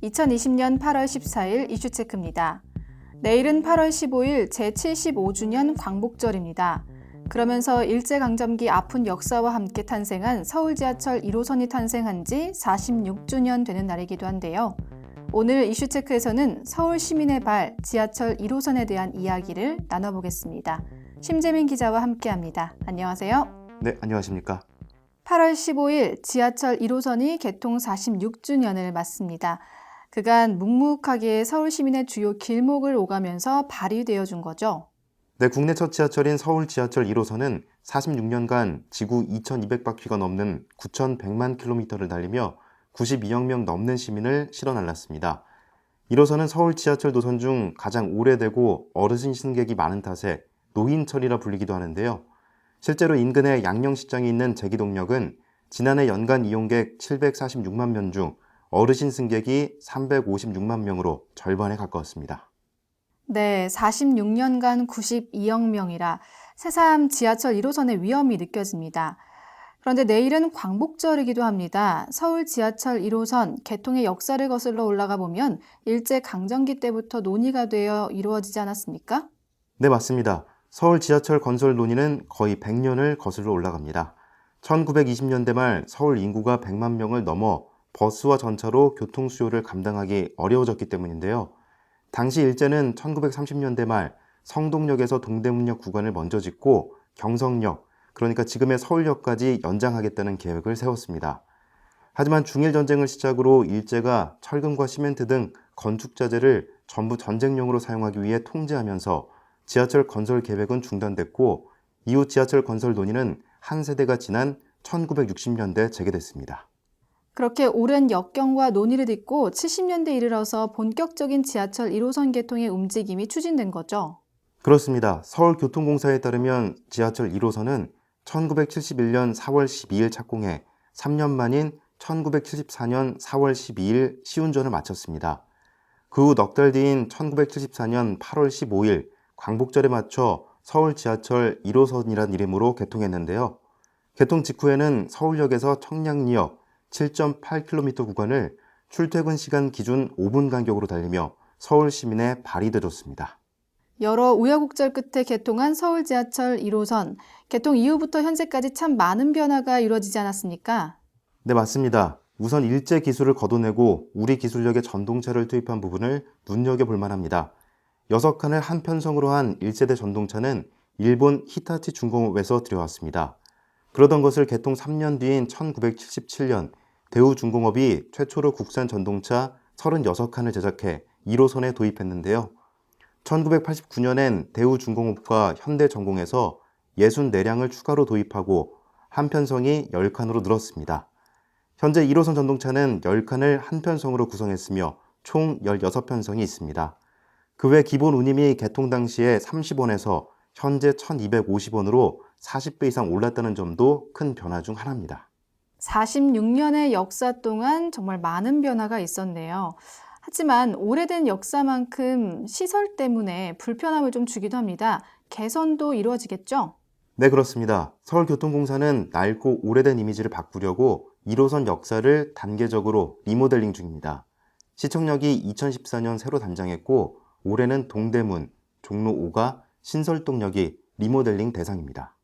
2020년 8월 14일 이슈체크입니다. 내일은 8월 15일 제75주년 광복절입니다. 그러면서 일제강점기 아픈 역사와 함께 탄생한 서울 지하철 1호선이 탄생한 지 46주년 되는 날이기도 한데요. 오늘 이슈체크에서는 서울 시민의 발 지하철 1호선에 대한 이야기를 나눠보겠습니다. 심재민 기자와 함께합니다. 안녕하세요. 네, 안녕하십니까. 8월 15일 지하철 1호선이 개통 46주년을 맞습니다. 그간 묵묵하게 서울 시민의 주요 길목을 오가면서 발휘되어 준 거죠. 네, 국내 첫 지하철인 서울 지하철 1호선은 46년간 지구 2200바퀴가 넘는 9100만 킬로미터를 달리며 92억 명 넘는 시민을 실어 날랐습니다. 1호선은 서울 지하철 노선 중 가장 오래되고 어르신 승객이 많은 탓에 노인철이라 불리기도 하는데요. 실제로 인근에 양령시장이 있는 제기동역은 지난해 연간 이용객 746만 명 중 어르신 승객이 356만 명으로 절반에 가까웠습니다. 네, 46년간 92억 명이라 새삼 지하철 1호선의 위험이 느껴집니다. 그런데 내일은 광복절이기도 합니다. 서울 지하철 1호선 개통의 역사를 거슬러 올라가 보면 일제강점기 때부터 논의가 되어 이루어지지 않았습니까? 네, 맞습니다. 서울 지하철 건설 논의는 거의 100년을 거슬러 올라갑니다. 1920년대 말 서울 인구가 100만 명을 넘어 버스와 전차로 교통 수요를 감당하기 어려워졌기 때문인데요. 당시 일제는 1930년대 말 성동역에서 동대문역 구간을 먼저 짓고 경성역, 그러니까 지금의 서울역까지 연장하겠다는 계획을 세웠습니다. 하지만 중일전쟁을 시작으로 일제가 철근과 시멘트 등 건축자재를 전부 전쟁용으로 사용하기 위해 통제하면서 지하철 건설 계획은 중단됐고 이후 지하철 건설 논의는 한 세대가 지난 1960년대 재개됐습니다. 그렇게 오랜 역경과 논의를 딛고 70년대에 이르러서 본격적인 지하철 1호선 개통의 움직임이 추진된 거죠. 그렇습니다. 서울교통공사에 따르면 지하철 1호선은 1971년 4월 12일 착공해 3년 만인 1974년 4월 12일 시운전을 마쳤습니다. 그 후 넉 달 뒤인 1974년 8월 15일 광복절에 맞춰 서울 지하철 1호선이란 이름으로 개통했는데요. 개통 직후에는 서울역에서 청량리역 7.8km 구간을 출퇴근 시간 기준 5분 간격으로 달리며 서울 시민의 발이 되줬습니다. 여러 우여곡절 끝에 개통한 서울 지하철 1호선, 개통 이후부터 현재까지 참 많은 변화가 이루어지지 않았습니까? 네, 맞습니다. 우선 일제 기술을 걷어내고 우리 기술력의 전동차를 투입한 부분을 눈여겨볼 만합니다. 6칸을 한 편성으로 한 1세대 전동차는 일본 히타치 중공업에서 들여왔습니다. 그러던 것을 개통 3년 뒤인 1977년 대우중공업이 최초로 국산 전동차 36칸을 제작해 1호선에 도입했는데요. 1989년엔 대우중공업과 현대전공에서 64량을 추가로 도입하고 한 편성이 10칸으로 늘었습니다. 현재 1호선 전동차는 10칸을 한 편성으로 구성했으며 총 16편성이 있습니다. 그 외 기본 운임이 개통 당시에 30원에서 현재 1250원으로 40배 이상 올랐다는 점도 큰 변화 중 하나입니다. 46년의 역사 동안 정말 많은 변화가 있었네요. 하지만 오래된 역사만큼 시설 때문에 불편함을 좀 주기도 합니다. 개선도 이루어지겠죠? 네, 그렇습니다. 서울교통공사는 낡고 오래된 이미지를 바꾸려고 1호선 역사를 단계적으로 리모델링 중입니다. 시청역이 2014년 새로 단장했고 올해는 동대문, 종로 5가, 신설동역이 리모델링 대상입니다.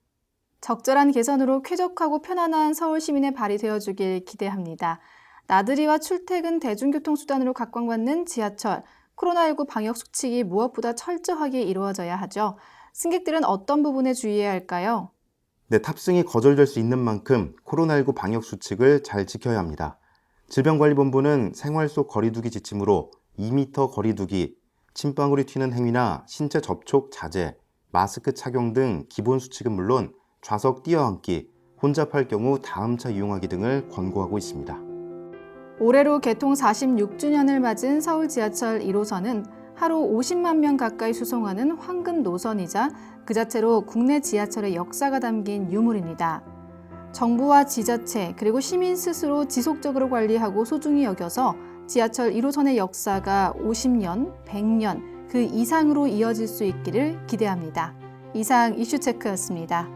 적절한 개선으로 쾌적하고 편안한 서울 시민의 발이 되어주길 기대합니다. 나들이와 출퇴근 대중교통수단으로 각광받는 지하철, 코로나19 방역 수칙이 무엇보다 철저하게 이루어져야 하죠. 승객들은 어떤 부분에 주의해야 할까요? 네, 탑승이 거절될 수 있는 만큼 코로나19 방역 수칙을 잘 지켜야 합니다. 질병관리본부는 생활 속 거리두기 지침으로 2m 거리두기, 침방울이 튀는 행위나 신체 접촉 자제, 마스크 착용 등 기본 수칙은 물론 좌석 뛰어앉기, 혼잡할 경우 다음 차 이용하기 등을 권고하고 있습니다. 올해로 개통 46주년을 맞은 서울 지하철 1호선은 하루 50만 명 가까이 수송하는 황금 노선이자 그 자체로 국내 지하철의 역사가 담긴 유물입니다. 정부와 지자체 그리고 시민 스스로 지속적으로 관리하고 소중히 여겨서 지하철 1호선의 역사가 50년, 100년 그 이상으로 이어질 수 있기를 기대합니다. 이상 이슈체크였습니다.